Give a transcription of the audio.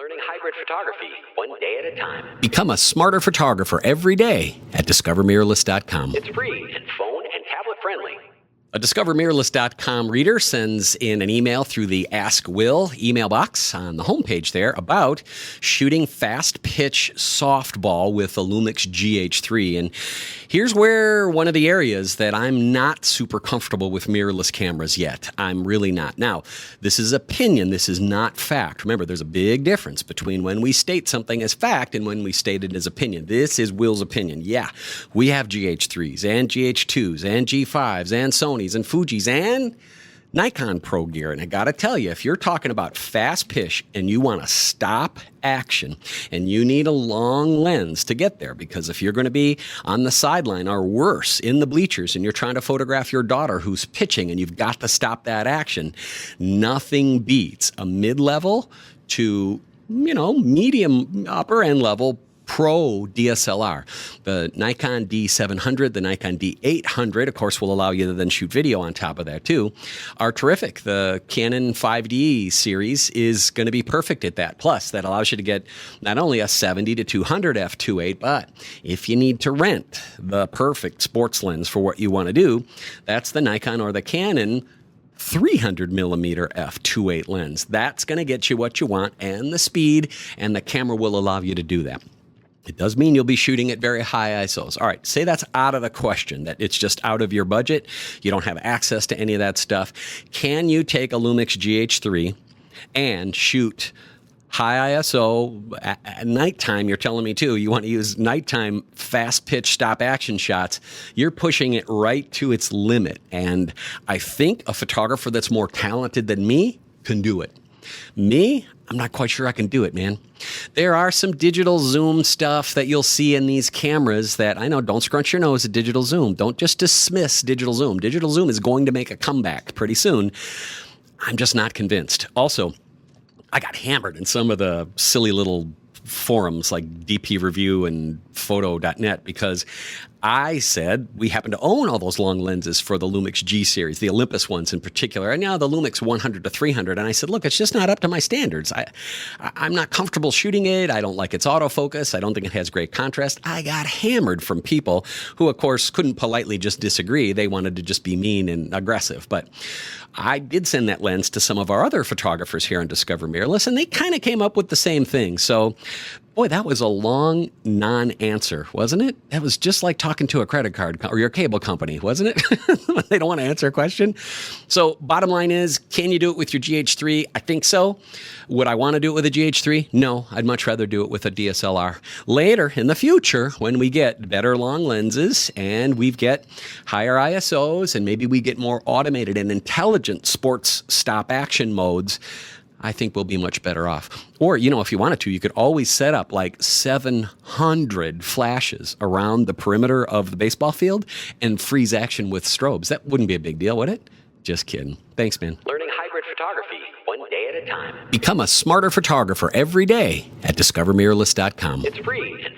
Learning hybrid photography, one day at a time. Become a smarter photographer every day at discovermirrorless.com. It's free and phone and tablet friendly. A discovermirrorless.com reader sends in an email through the Ask Will email box on the homepage there about shooting fast pitch softball with a Lumix GH3. And here's where one of the areas that I'm not super comfortable with mirrorless cameras yet. I'm really not. Now, this is opinion. This is not fact. Remember, there's a big difference between when we state something as fact and when we state it as opinion. This is Will's opinion. Yeah, we have GH3s and GH2s and G5s and Sony's and Fuji's and Nikon Pro gear. And I got to tell you, if you're talking about fast pitch and you want to stop action and you need a long lens to get there, because if you're going to be on the sideline or worse in the bleachers and you're trying to photograph your daughter who's pitching and you've got to stop that action, nothing beats a mid-level to, medium upper end level Pro DSLR. The Nikon D700, the Nikon D800, of course, will allow you to then shoot video on top of that too, are terrific. The Canon 5D series is going to be perfect at that. Plus, that allows you to get not only a 70 to 200 f2.8, but if you need to rent the perfect sports lens for what you want to do, that's the Nikon or the Canon 300 millimeter f2.8 lens. That's going to get you what you want and the speed, and the camera will allow you to do that. It does mean you'll be shooting at very high ISOs. All right, say that's out of the question, that it's just out of your budget. You don't have access to any of that stuff. Can you take a Lumix GH3 and shoot high ISO at nighttime? You're telling me too, you want to use nighttime fast pitch stop action shots. You're pushing it right to its limit. And I think a photographer that's more talented than me can do it. Me, I'm not quite sure I can do it, man. There are some digital zoom stuff that you'll see in these cameras that, I know, don't scrunch your nose at digital zoom. Don't just dismiss digital zoom. Digital zoom is going to make a comeback pretty soon. I'm just not convinced. Also, I got hammered in some of the silly little forums like DP Review and Photo.net because I said we happen to own all those long lenses for the Lumix G series, the Olympus ones in particular, and now the Lumix 100 to 300. And I said, look, it's just not up to my standards. I'm not comfortable shooting it. I don't like its autofocus. I don't think it has great contrast. I got hammered from people who, of course, couldn't politely just disagree. They wanted to just be mean and aggressive. But I did send that lens to some of our other photographers here on Discover Mirrorless, and they kind of came up with the same thing. So, boy, that was a long non-answer, wasn't it? That was just like talking to a credit card or your cable company, wasn't it? They don't want to answer a question. So bottom line is, can you do it with your GH3? I think so. Would I want to do it with a GH3? No, I'd much rather do it with a DSLR. Later in the future, when we get better long lenses and we get higher ISOs and maybe we get more automated and intelligent sports stop action modes, I think we'll be much better off. Or, if you wanted to, you could always set up like 700 flashes around the perimeter of the baseball field and freeze action with strobes. That wouldn't be a big deal, would it? Just kidding. Thanks, man. Learning hybrid photography, one day at a time. Become a smarter photographer every day at discovermirrorless.com. It's free and